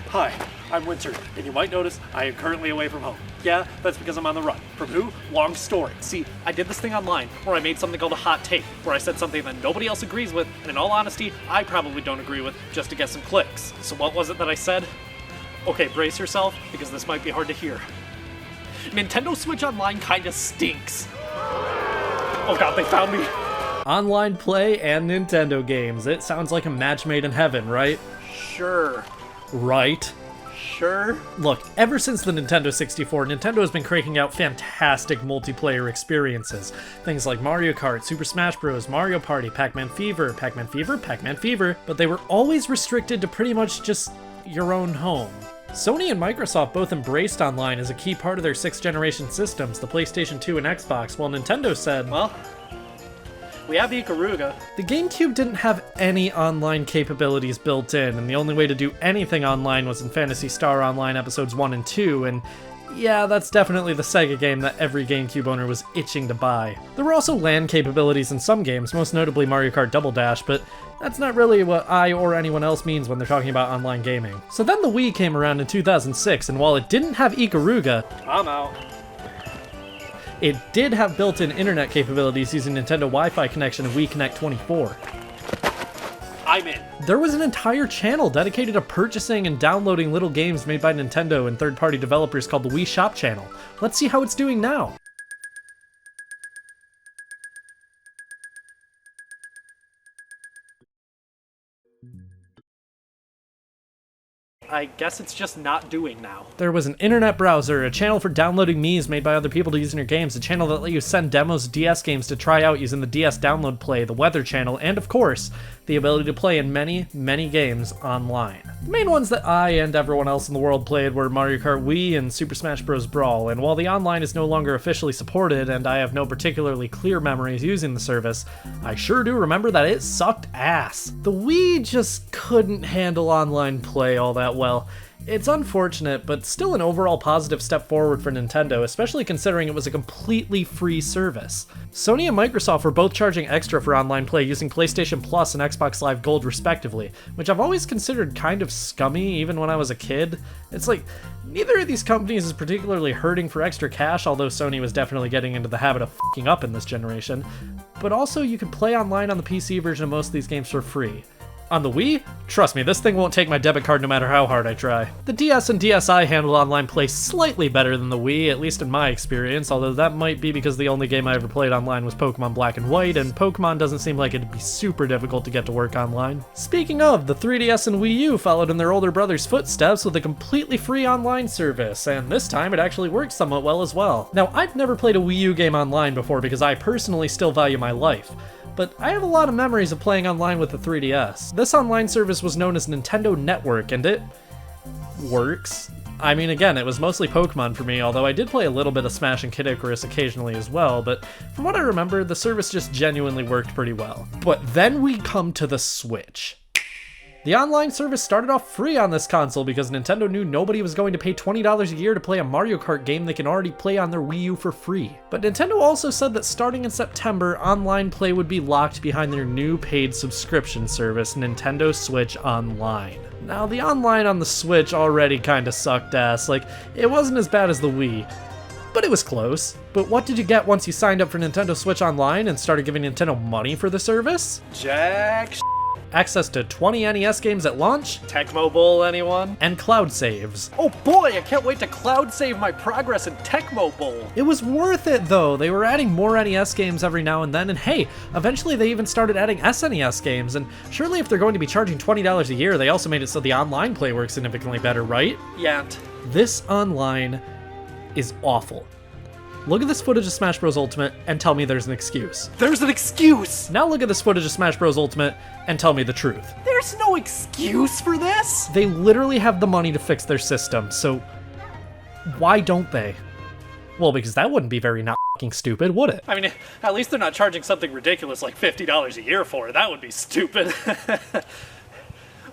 Hi, I'm Winter, and you might notice I am currently away from home. Yeah, that's because I'm on the run. From who? Long story. See, I did this thing online where I made something called a hot take, where I said something that nobody else agrees with, and in all honesty, I probably don't agree with, just to get some clicks. So what was it that I said? Okay, brace yourself, because this might be hard to hear. Nintendo Switch Online kinda stinks. Oh god, they found me. Online play and Nintendo games. It sounds like a match made in heaven, right? Sure. Right. Sure. Look, ever since the Nintendo 64, Nintendo has been cranking out fantastic multiplayer experiences. Things like Mario Kart, Super Smash Bros., Mario Party, Pac-Man Fever, but they were always restricted to pretty much just your own home. Sony and Microsoft both embraced online as a key part of their 6th generation systems, the PlayStation 2 and Xbox, while Nintendo said, well, we have Ikaruga. The GameCube didn't have any online capabilities built in, and the only way to do anything online was in Phantasy Star Online Episodes 1 and 2, and yeah, that's definitely the Sega game that every GameCube owner was itching to buy. There were also LAN capabilities in some games, most notably Mario Kart Double Dash, but that's not really what I or anyone else means when they're talking about online gaming. So then the Wii came around in 2006, and while it didn't have Ikaruga, I'm out. It did have built-in internet capabilities using Nintendo Wi-Fi connection and Wii Connect 24. I'm in. There was an entire channel dedicated to purchasing and downloading little games made by Nintendo and third-party developers called the Wii Shop channel. Let's see how it's doing now. I guess it's just not doing now. There was an internet browser, a channel for downloading Miis made by other people to use in your games, a channel that let you send demos of DS games to try out using the DS Download Play, the Weather channel, and of course, the ability to play in many, many games online. The main ones that I and everyone else in the world played were Mario Kart Wii and Super Smash Bros. Brawl, and while the online is no longer officially supported and I have no particularly clear memories using the service, I sure do remember that it sucked ass. The Wii just couldn't handle online play all that well. It's unfortunate, but still an overall positive step forward for Nintendo, especially considering it was a completely free service. Sony and Microsoft were both charging extra for online play using PlayStation Plus and Xbox Live Gold respectively, which I've always considered kind of scummy even when I was a kid. It's like, neither of these companies is particularly hurting for extra cash, although Sony was definitely getting into the habit of f***ing up in this generation, but also you could play online on the PC version of most of these games for free. On the Wii? Trust me, this thing won't take my debit card no matter how hard I try. The DS and DSi handled online play slightly better than the Wii, at least in my experience, although that might be because the only game I ever played online was Pokemon Black and White, and Pokemon doesn't seem like it'd be super difficult to get to work online. Speaking of, the 3DS and Wii U followed in their older brother's footsteps with a completely free online service, and this time it actually worked somewhat well as well. Now, I've never played a Wii U game online before because I personally still value my life, but I have a lot of memories of playing online with the 3DS. This online service was known as Nintendo Network, and it works. I mean, again, it was mostly Pokemon for me, although I did play a little bit of Smash and Kid Icarus occasionally as well, but from what I remember, the service just genuinely worked pretty well. But then we come to the Switch. The online service started off free on this console because Nintendo knew nobody was going to pay $20 a year to play a Mario Kart game they can already play on their Wii U for free. But Nintendo also said that starting in September, online play would be locked behind their new paid subscription service, Nintendo Switch Online. Now, the online on the Switch already kinda sucked ass. Like, it wasn't as bad as the Wii, but it was close. But what did you get once you signed up for Nintendo Switch Online and started giving Nintendo money for the service? Jack Access to 20 NES games at launch, Tecmo Bowl, anyone? and cloud saves. Oh boy, I can't wait to cloud save my progress in Tecmo Bowl. It was worth it though. They were adding more NES games every now and then, and hey, eventually they even started adding SNES games, and surely if they're going to be charging $20 a year, they also made it so the online play works significantly better, right? Yeah. This online is awful. Look at this footage of Smash Bros. Ultimate and tell me there's an excuse. There's an excuse! Now look at this footage of Smash Bros. Ultimate and tell me the truth. There's no excuse for this! They literally have the money to fix their system, so why don't they? Well, because that wouldn't be very not fucking stupid, would it? I mean, at least they're not charging something ridiculous like $50 a year for it. That would be stupid.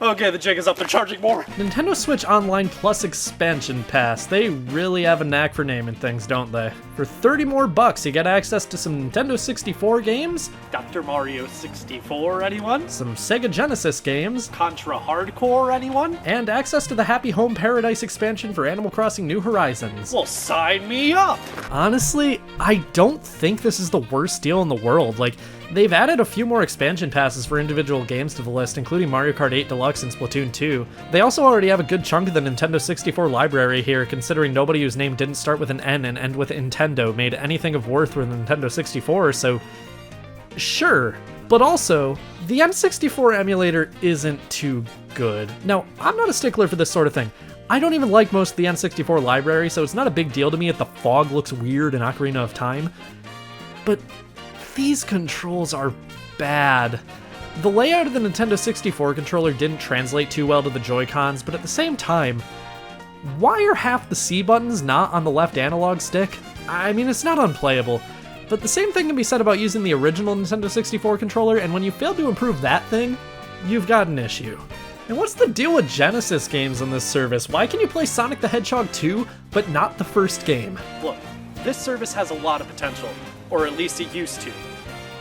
Okay, the jig is up, they're charging more. Nintendo Switch Online Plus Expansion Pass. They really have a knack for naming things, don't they? For 30 more bucks, you get access to some Nintendo 64 games, Dr. Mario 64, anyone? some Sega Genesis games, Contra Hardcore, anyone? and access to the Happy Home Paradise expansion for Animal Crossing New Horizons. Well, sign me up! Honestly, I don't think this is the worst deal in the world. Like, they've added a few more expansion passes for individual games to the list, including Mario Kart 8 Deluxe and Splatoon 2. They also already have a good chunk of the Nintendo 64 library here, considering nobody whose name didn't start with an N and end with Nintendo made anything of worth with Nintendo 64, so sure. But also, the N64 emulator isn't too good. Now, I'm not a stickler for this sort of thing. I don't even like most of the N64 library, so it's not a big deal to me if the fog looks weird in Ocarina of Time. But these controls are bad. The layout of the Nintendo 64 controller didn't translate too well to the Joy-Cons, but at the same time, why are half the C buttons not on the left analog stick? I mean, it's not unplayable, but the same thing can be said about using the original Nintendo 64 controller, and when you fail to improve that thing, you've got an issue. And what's the deal with Genesis games on this service? Why can you play Sonic the Hedgehog 2, but not the first game? Look, this service has a lot of potential, or at least it used to.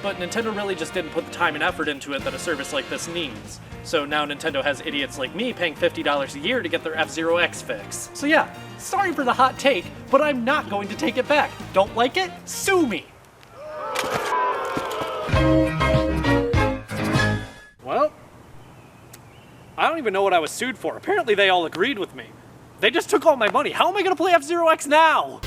But Nintendo really just didn't put the time and effort into it that a service like this needs. So now Nintendo has idiots like me paying $50 a year to get their F-Zero X fix. So yeah, sorry for the hot take, but I'm not going to take it back. Don't like it? Sue me! Well, I don't even know what I was sued for. Apparently they all agreed with me. They just took all my money. How am I gonna play F-Zero X now?